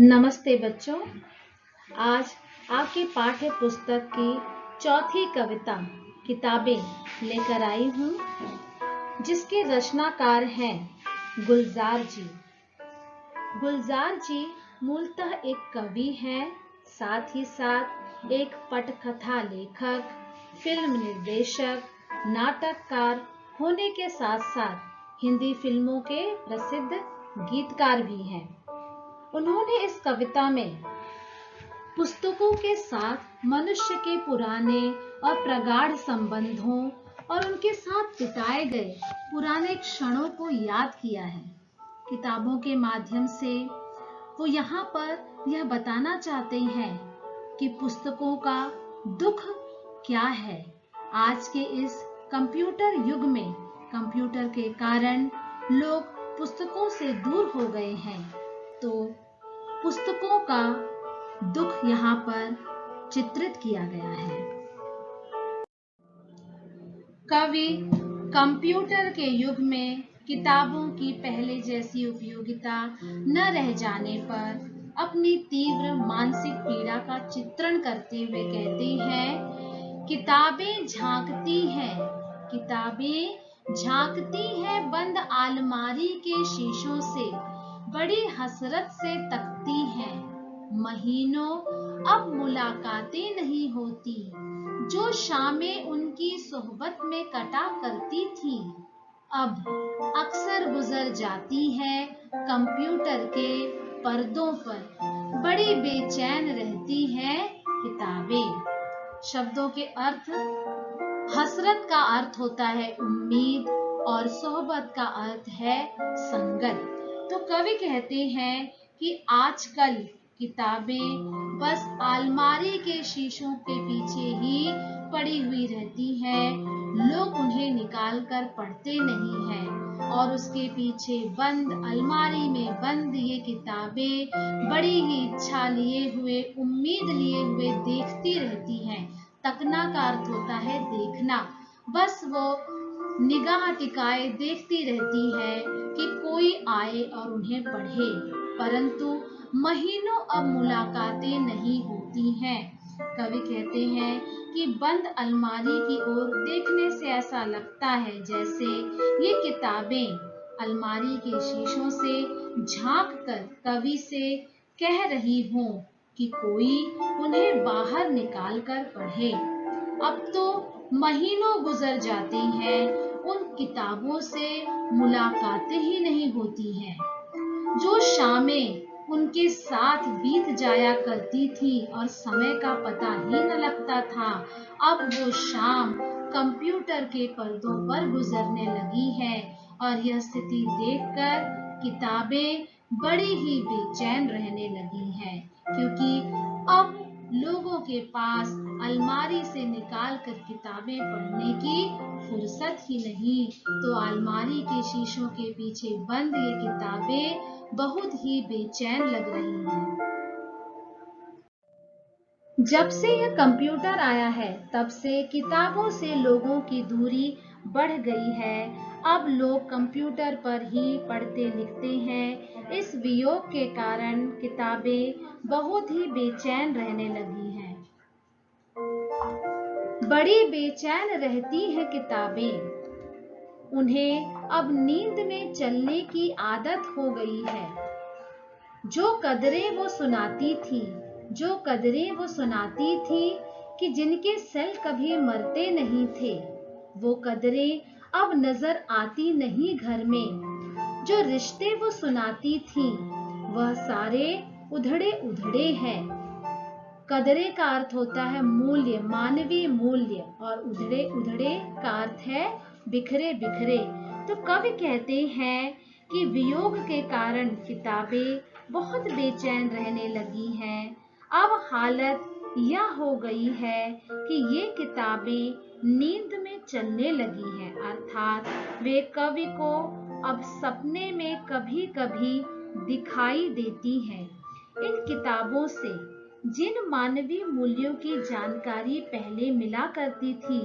नमस्ते बच्चों। आज आपकी पाठ्य पुस्तक की चौथी कविता किताबें लेकर आई हूँ, जिसके रचनाकार हैं गुलजार जी। गुलजार जी मूलतः एक कवि हैं, साथ ही साथ एक पटकथा लेखक, फिल्म निर्देशक, नाटककार होने के साथ साथ हिंदी फिल्मों के प्रसिद्ध गीतकार भी हैं। उन्होंने इस कविता में पुस्तकों के साथ मनुष्य के पुराने और प्रगाढ़ संबंधों और उनके साथ बिताए गए पुराने क्षणों को याद किया है। किताबों के माध्यम से वो यहाँ पर यह बताना चाहते हैं कि पुस्तकों का दुख क्या है। आज के इस कंप्यूटर युग में कंप्यूटर के कारण लोग पुस्तकों से दूर हो गए हैं, तो पुस्तकों का दुख यहाँ पर चित्रित किया गया है। कवि कंप्यूटर के युग में किताबों की पहले जैसी उपयोगिता न रह जाने पर अपनी तीव्र मानसिक पीड़ा का चित्रण करते हुए कहते हैं, किताबें झांकती हैं, किताबें झांकती हैं बंद अलमारी के शीशों से, बड़ी हसरत से तकती हैं। महीनों अब मुलाकातें नहीं होती, जो शामें उनकी सोहबत में कटा करती थी, अब अक्सर गुजर जाती है कंप्यूटर के पर्दों पर, बड़ी बेचैन रहती है किताबें। शब्दों के अर्थ। हसरत का अर्थ होता है उम्मीद और सोहबत का अर्थ है संगत। तो कवि कहते हैं कि आजकल किताबें बस अलमारी के शीशों के पीछे ही पड़ी हुई रहती हैं, लोग उन्हें निकाल कर पढ़ते नहीं हैं और उसके पीछे बंद अलमारी में बंद ये किताबें बड़ी ही इच्छा लिए हुए, उम्मीद लिए हुए देखती रहती हैं। तकना का अर्थ होता है देखना, बस वो निगाह टिकाए देखती रहती है कि कोई आए और उन्हें पढ़े, परंतु महीनों अब मुलाकातें नहीं होती हैं। कवि कहते हैं कि बंद अलमारी की ओर देखने से ऐसा लगता है जैसे ये किताबें अलमारी के शीशों से झांक कर कवि से कह रही हों कि कोई उन्हें बाहर निकाल कर पढ़े। अब तो महीनों गुजर जाती हैं, उन किताबों से मुलाकातें ही नहीं होती हैं, जो शामें उनके साथ बीत जाया करती थी और समय का पता ही न लगता था, अब वो शाम कंप्यूटर के पर्दों पर गुजरने लगी है और यह स्थिति देखकर किताबें बड़ी ही बेचैन रहने लगी हैं, क्योंकि अब लोगों के पास अलमारी से निकाल कर किताबें पढ़ने की फुर्सत ही नहीं, तो अलमारी के शीशों के पीछे बंद ये किताबें बहुत ही बेचैन लग रही हैं। जब से यह कंप्यूटर आया है, तब से किताबों से लोगों की दूरी बढ़ गई है। अब लोग कंप्यूटर पर ही पढ़ते लिखते हैं। इस वियोग के कारण किताबें बहुत ही बेचैन रहने लगी हैं। बड़ी बेचैन रहती हैं किताबें, उन्हें अब नींद में चलने की आदत हो गई है। जो कदरें वो सुनाती थी, जो कदरें वो सुनाती थी कि जिनके सेल कभी मरते नहीं थे, वो कदरें अब नजर आती नहीं घर में। जो रिश्ते वो सुनाती थी, वह सारे उधड़े उधड़े हैं। कदरे का अर्थ होता है मूल्य, मानवीय मूल्य, और उधड़े उधड़े का अर्थ है बिखरे बिखरे। तो कवि कहते हैं कि वियोग के कारण किताबें बहुत बेचैन रहने लगी हैं। अब हालत यह हो गई है कि ये किताबें नींद में चलने लगी हैं, अर्थात वे कवि को अब सपने में कभी कभी दिखाई देती हैं। इन किताबों से जिन मानवीय मूल्यों की जानकारी पहले मिला करती थी,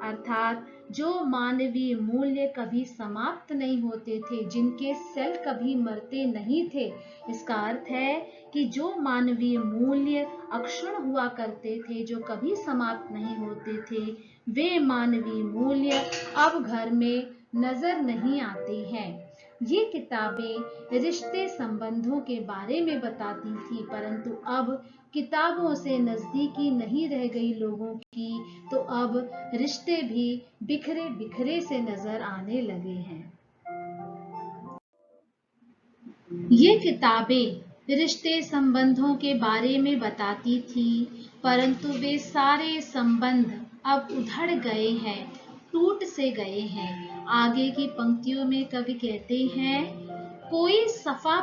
अर्थात जो मानवीय मूल्य कभी समाप्त नहीं होते थे, जिनके सेल कभी मरते नहीं थे। इसका अर्थ है कि जो मानवीय मूल्य अक्षुण्ण हुआ करते थे, जो कभी समाप्त नहीं होते थे, वे मानवीय मूल्य अब घर में नजर नहीं आते हैं। ये किताबें रिश्ते संबंधों के बारे में बताती थी, परंतु अब किताबों से नजदीकी नहीं रह गई लोगों की, तो अब रिश्ते भी बिखरे बिखरे से नजर आने लगे हैं। ये किताबें रिश्ते संबंधों के बारे में बताती थी, परंतु वे सारे संबंध अब उधड़ गए हैं, टूट से गए हैं। आगे की पंक्तियों में कवि कहते हैं, कोई सफा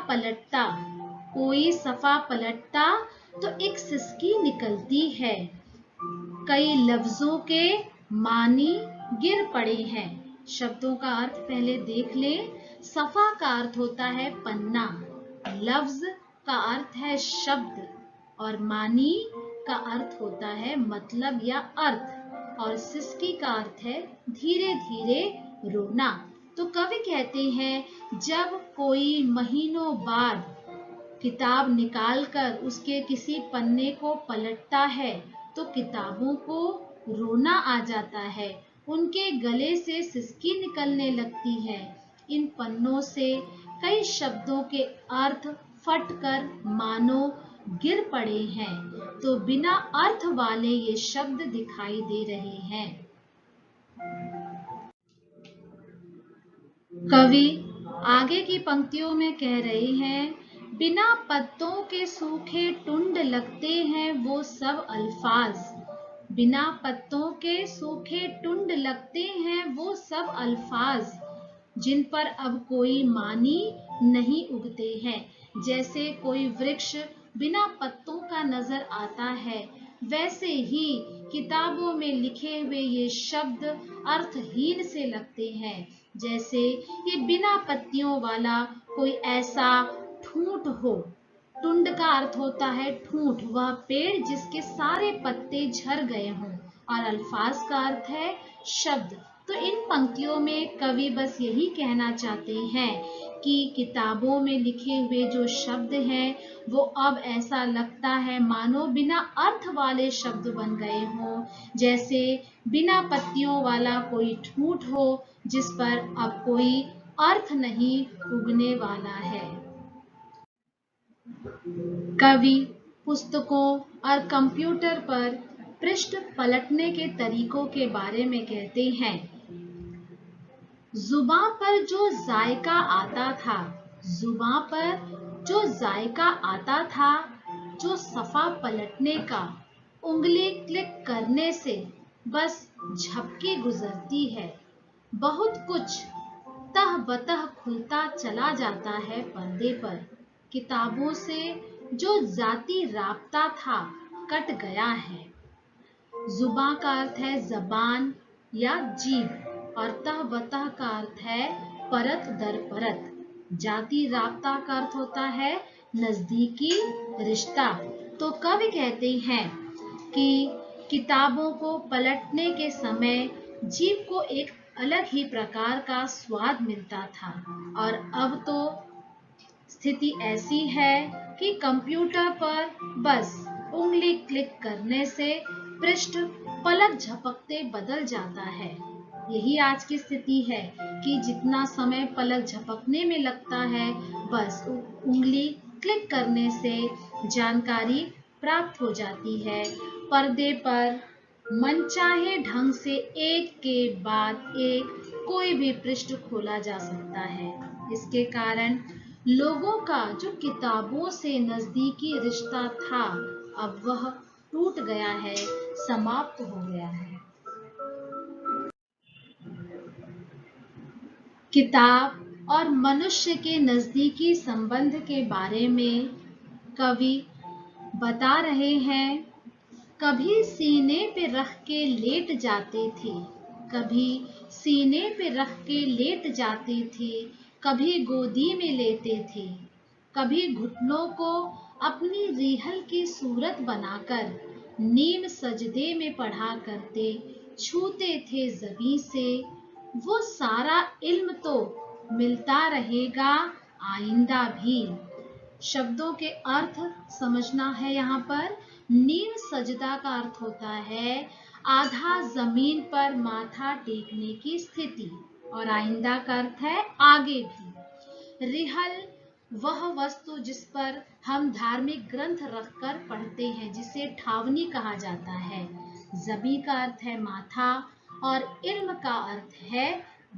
पलटता तो एक सिसकी निकलती है, कई लफ्जों के मानी गिर पड़े हैं। शब्दों का अर्थ पहले देख लें। सफा का अर्थ होता है पन्ना, लफ्ज का अर्थ है शब्द, और मानी का अर्थ होता है मतलब या अर्थ, और सिसकी का अर्थ है धीरे धीरे रोना। तो कवि कहते हैं, जब कोई महीनों बाद किताब निकालकर उसके किसी पन्ने को पलटता है तो किताबों को रोना आ जाता है, उनके गले से सिसकी निकलने लगती है। इन पन्नों से कई शब्दों के अर्थ फटकर मानो गिर पड़े हैं, तो बिना अर्थ वाले ये शब्द दिखाई दे रहे हैं। कवि आगे की पंक्तियों में कह रहे हैं, बिना पत्तों के सूखे टुंड लगते हैं वो सब अल्फाज। बिना पत्तों के सूखे टुंड लगते हैं वो सब अल्फाज, जिन पर अब कोई मानी नहीं उगते हैं। जैसे कोई वृक्ष बिना पत्तों का नजर आता है, वैसे ही किताबों में लिखे हुए ये शब्द अर्थहीन से लगते हैं। जैसे ये बिना पत्तियों वाला कोई ऐसा ठूंठ हो। टुंड का अर्थ होता है ठूंठ, वह पेड़ जिसके सारे पत्ते झड़ गए हों, और अल्फाज का अर्थ है शब्द। तो इन पंक्तियों में कवि बस यही कहना चाहते हैं कि किताबों में लिखे हुए जो शब्द हैं वो अब ऐसा लगता है मानो बिना अर्थ वाले शब्द बन गए हों, जैसे बिना पत्तियों वाला कोई ठूंठ हो जिस पर अब कोई अर्थ नहीं उगने वाला है। कवि पुस्तकों और कंप्यूटर पर पृष्ठ पलटने के तरीकों के बारे में कहते हैं, जुबां पर जो जायका आता था, जुबां पर जो जायका आता था, जो सफा पलटने का उंगली क्लिक करने से बस झपकी गुजरती है। बहुत कुछ तह बतह खुलता चला जाता है पर्दे पर। किताबों से जो जाती राब्ता था कट गया है। जुबां का अर्थ है जबान या जीभ, और तह बतह का अर्थ है परत दर परत। जाती राब्ता का अर्थ होता है नजदीकी रिश्ता। तो कवि कहते हैं कि किताबों को पलटने के समय जीभ को एक अलग ही प्रकार का स्वाद मिलता था, और अब तो स्थिति ऐसी है कि कंप्यूटर पर बस उंगली क्लिक करने से पृष्ठ पलक झपकते बदल जाता है। यही आज की स्थिति है कि जितना समय पलक झपकने में लगता है, बस उंगली क्लिक करने से जानकारी प्राप्त हो जाती है। पर्दे पर मनचाहे ढंग से एक के बाद एक कोई भी पृष्ठ खोला जा सकता है। इसके कारण लोगों का जो किताबों से नजदीकी रिश्ता था, अब वह टूट गया है, समाप्त हो गया है। किताब और मनुष्य के नजदीकी संबंध के बारे में कवि बता रहे हैं, कभी सीने पे रख के लेट जाते थे, कभी सीने पे रख के लेट जाते थे, कभी गोदी में लेते थे, कभी घुटनों को अपनी रीहल की सूरत बनाकर नीम सजदे में पढ़ा करते, छूते थे ज़मीं से, वो सारा इल्म तो मिलता रहेगा आइंदा भी। शब्दों के अर्थ समझना है। यहाँ पर नीम सजदा का अर्थ होता है आधा जमीन पर माथा टेकने की स्थिति, और आइंदा का अर्थ है आगे भी। रिहल वह वस्तु जिस पर हम धार्मिक ग्रंथ रखकर पढ़ते हैं, जिसे ठावनी कहा जाता है। जबी का अर्थ है माथा और इल्म का अर्थ है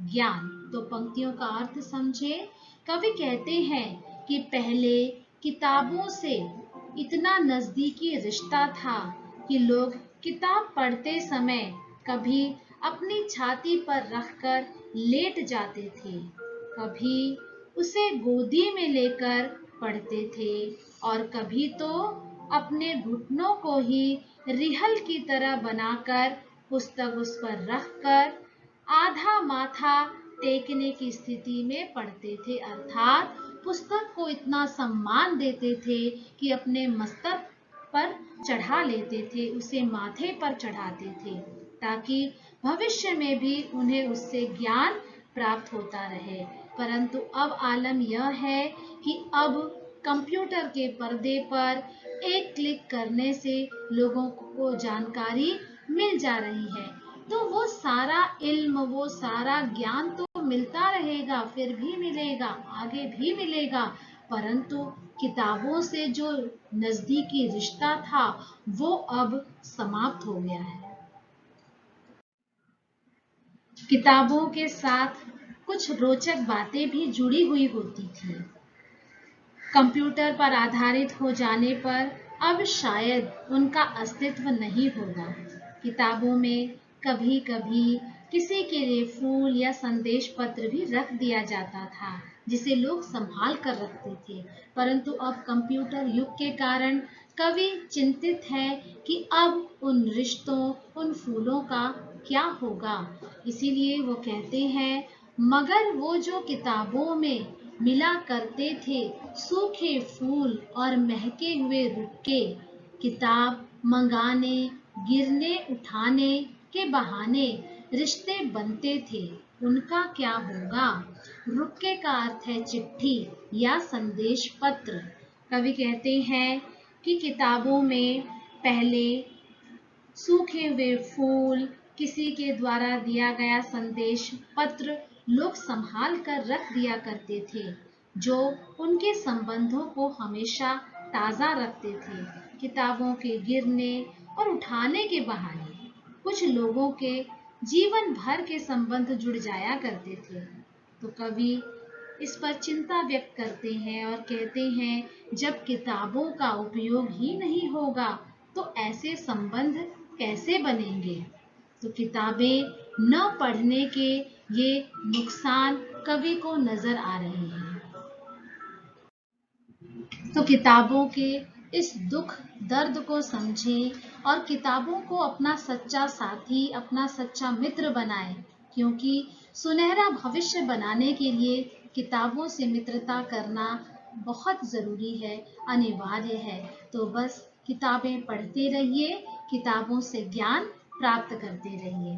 ज्ञान। तो पंक्तियों का अर्थ समझे। कवि कहते हैं कि पहले किताबों से इतना नजदीकी रिश्ता था कि लोग किताब पढ़ते समय कभी अपनी छाती पर रखकर लेट जाते थे, कभी उसे गोदी में लेकर पढ़ते थे, और कभी तो अपने घुटनों को ही रिहल की तरह बनाकर पुस्तक उस पर रखकर आधा माथा टेकने की स्थिति में पढ़ते थे। अर्थात पुस्तक को इतना सम्मान देते थे कि अपने मस्तक पर चढ़ा लेते थे, उसे माथे पर चढ़ाते थे, ताकि भविष्य में भी उन्हें उससे ज्ञान प्राप्त होता रहे। परंतु अब आलम यह है कि अब कंप्यूटर के पर्दे पर एक क्लिक करने से लोगों को जानकारी मिल जा रही है। तो वो सारा इल्म, वो सारा ज्ञान तो मिलता रहेगा, फिर भी मिलेगा, आगे भी मिलेगा, परंतु किताबों से जो नजदीकी रिश्ता था वो अब समाप्त हो गया है। किताबों के साथ कुछ रोचक बातें भी जुड़ी हुई होती थी। कंप्यूटर पर आधारित हो जाने पर अब शायद उनका अस्तित्व नहीं होगा। किताबों में कभी कभी किसी के लिए फूल या संदेश पत्र भी रख दिया जाता था, जिसे लोग संभाल कर रखते थे। परंतु अब कंप्यूटर युग के कारण कवि चिंतित है कि अब उन रिश्तों, उन फूलों का क्या होगा। इसीलिए वो कहते हैं, मगर वो जो किताबों में मिला करते थे सूखे फूल और महके हुए रुक्के, किताब मंगाने, गिरने उठाने के बहाने रिश्ते बनते थे, उनका क्या होगा। रुक्के का अर्थ है चिट्ठी या संदेश पत्र। कवि कहते हैं कि किताबों में पहले सूखे हुए फूल, किसी के द्वारा दिया गया संदेश पत्र लोग संभाल कर रख दिया करते थे, जो उनके संबंधों को हमेशा ताज़ा रखते थे। किताबों के गिरने और उठाने के बहाने कुछ लोगों के जीवन भर के संबंध जुड़ जाया करते थे। तो कवि इस पर चिंता व्यक्त करते हैं और कहते हैं, जब किताबों का उपयोग ही नहीं होगा तो ऐसे संबंध कैसे बनेंगे। तो किताबें न पढ़ने के ये नुकसान कवि को नजर आ रहे हैं। तो किताबों के इस दुख दर्द को समझें और किताबों को अपना सच्चा साथी, अपना सच्चा मित्र बनाएं, क्योंकि सुनहरा भविष्य बनाने के लिए किताबों से मित्रता करना बहुत ज़रूरी है, अनिवार्य है। तो बस किताबें पढ़ते रहिए, किताबों से ज्ञान प्राप्त करते रहिए।